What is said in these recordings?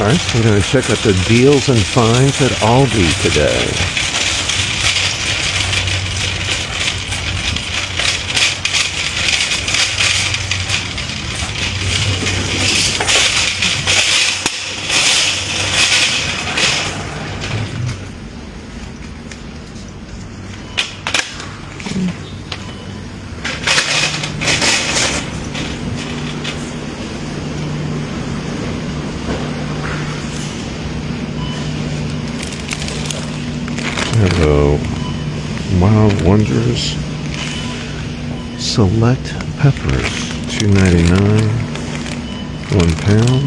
Alright, we're going to check out the deals and finds at ALDI today. Hello, Wild Wonders Select Peppers, $2.99, 1 pound.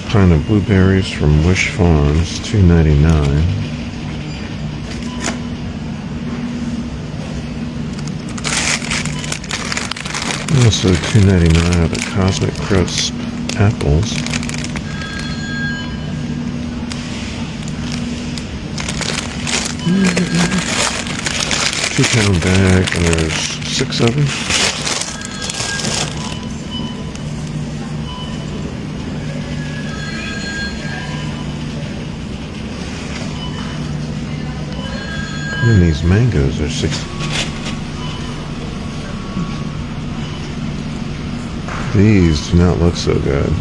Pint of blueberries from Wish Farms, $2.99. Also $2.99 of the Cosmic Crisp apples. £2 bag, and there's 6 of them. And then these mangoes are 6. These do not look so good.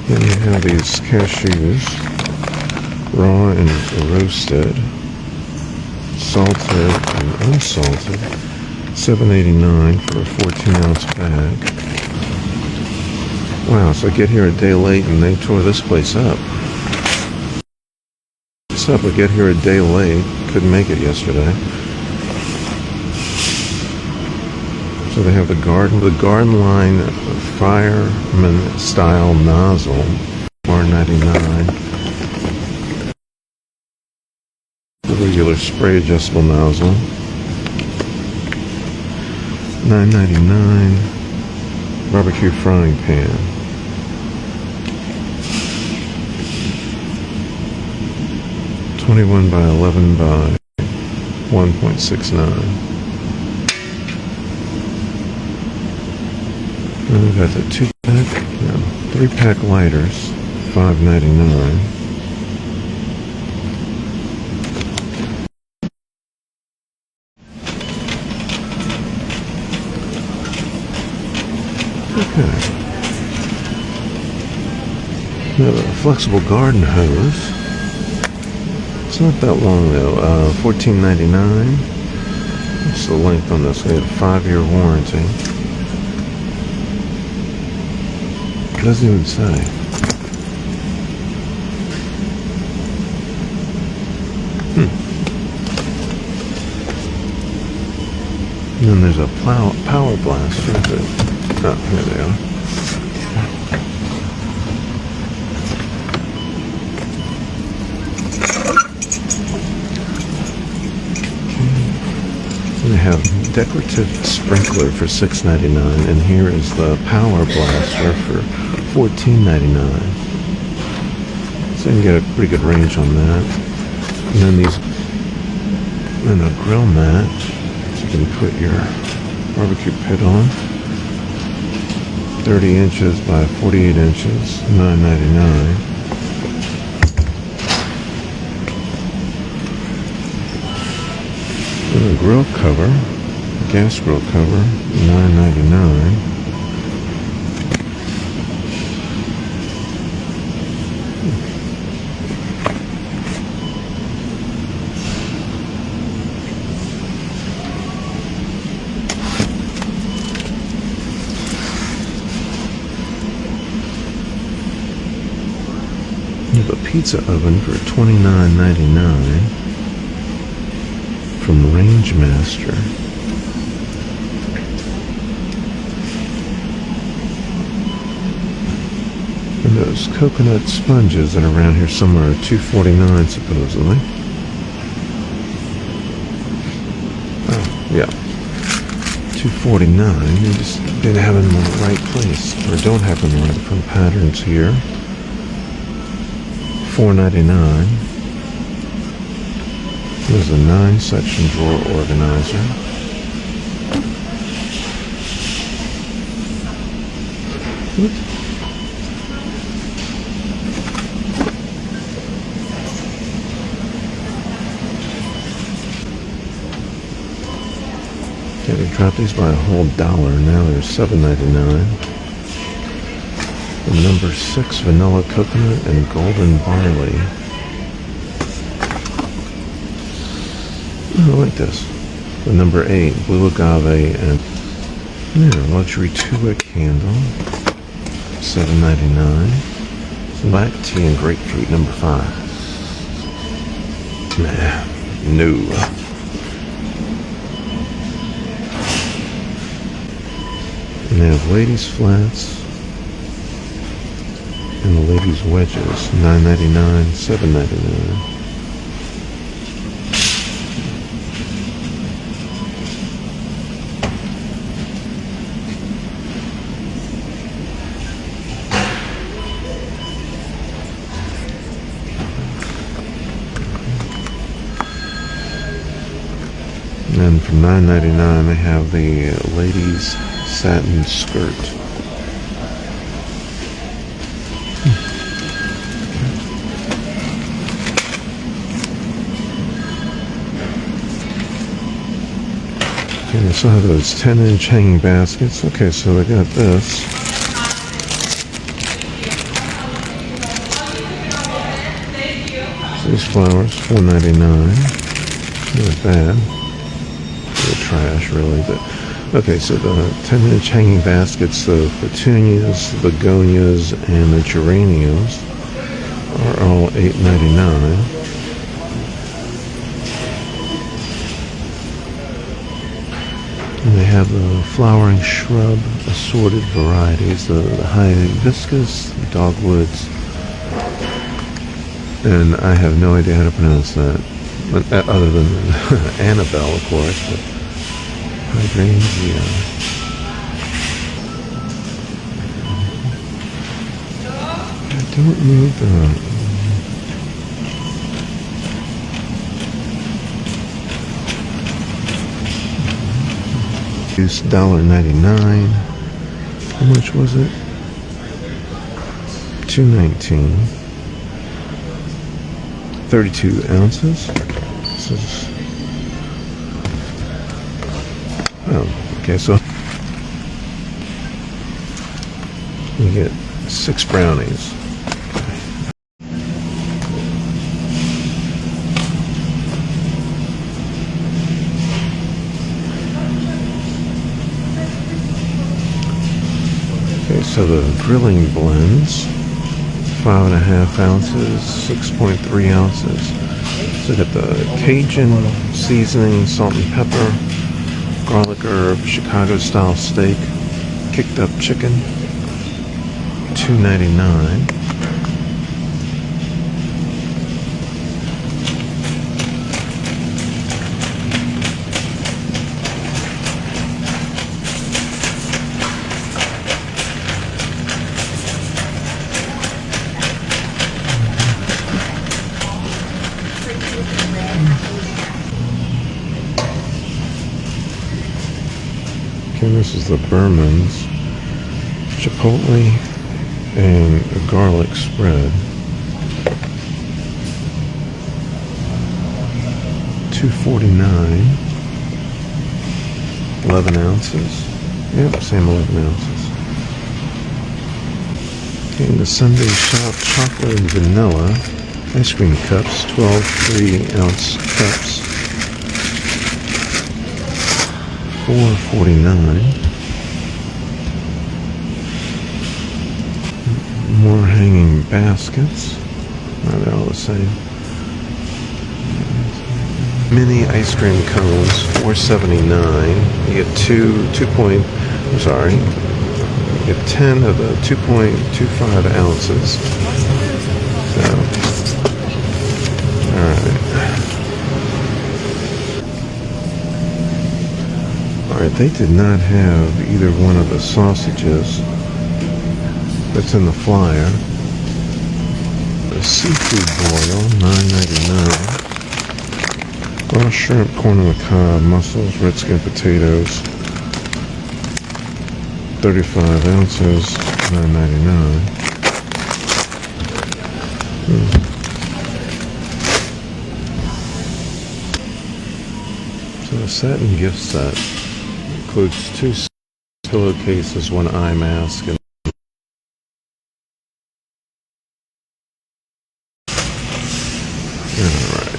Then you have these cashews, raw and roasted, salted and unsalted, $7.89 for a 14-ounce bag. Wow, so I get here a day late and they tore this place up. What's up? I get here a day late, couldn't make it yesterday. So they have the garden line fireman style nozzle, $4.99. The regular spray adjustable nozzle, $9.99. Barbecue frying pan, $21 by 11 by 1.69. And we've got the 3-pack lighters, $5.99. Okay. We have a flexible garden hose. It's not that long though. $14.99. What's the length on this? We have a 5-year warranty. It doesn't even say. And then there's a power blaster. Oh, here they are. We have decorative sprinkler for $6.99, and here is the power blaster for $14.99. So you can get a pretty good range on that. And then these, and a grill mat, so you can put your barbecue pit on. 30 inches by 48 inches, $9.99. And a grill cover, gas grill cover, $9.99. You have a pizza oven for $29.99 from Range Master. And those coconut sponges that are around here somewhere are $2.49 supposedly. Oh, yeah. $2.49. You just didn't have them in the right place, or don't have them in the right front patterns here. $4.99. There's a 9-section drawer organizer. Okay, they dropped these by a whole dollar. Now they're $7.99. The number 6 vanilla coconut and golden barley. Oh, I like this. The number 8 blue agave and luxury 2-wick candle. $7.99. Black tea and grapefruit, number 5. Nah, no. And they have ladies' flats and the ladies' wedges, $9.99, $7.99. And then for $9.99 they have the ladies' satin skirt. Okay, they still have those 10-inch hanging baskets. Okay, so they got this. These flowers, $4.99. Not bad. Trash, really, but okay. So the 10-inch hanging baskets, the petunias, the begonias, and the geraniums are all $8.99. And they have the flowering shrub assorted varieties, the hibiscus, dogwoods, and I have no idea how to pronounce that, other than Annabelle, of course, but hydrangea. I don't need that. It's $1.99. How much was it? $2.19. 32 ounces. This is, oh, okay, so you get 6 brownies. Okay, so the grilling blends, 5.5 ounces, 6.3 ounces. So we got the Cajun seasoning, salt and pepper, garlic herb, Chicago style steak, kicked up chicken, $2.99. And this is the Berman's chipotle and a garlic spread. $2.49. 11 ounces. Yep, same 11 ounces. Okay, and the Sunday Shop chocolate and vanilla ice cream cups, 12 3-ounce cups. $4.49. More hanging baskets. Oh, they're all the same. Mini ice cream cones, $4.79. You get you get 10 of the 2.25 ounces. So, all right. Alright, they did not have either one of the sausages that's in the flyer. The seafood boil, $9.99. Raw shrimp, corn on the cob, mussels, red skin potatoes. 35 ounces, $9.99. So the satin gift set includes 2 pillowcases, 1 eye mask, and alright.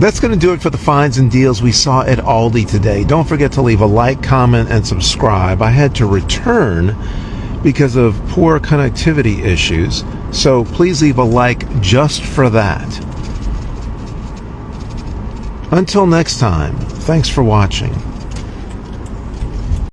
That's going to do it for the finds and deals we saw at Aldi today. Don't forget to leave a like, comment, and subscribe. I had to return because of poor connectivity issues, so please leave a like just for that. Until next time, thanks for watching.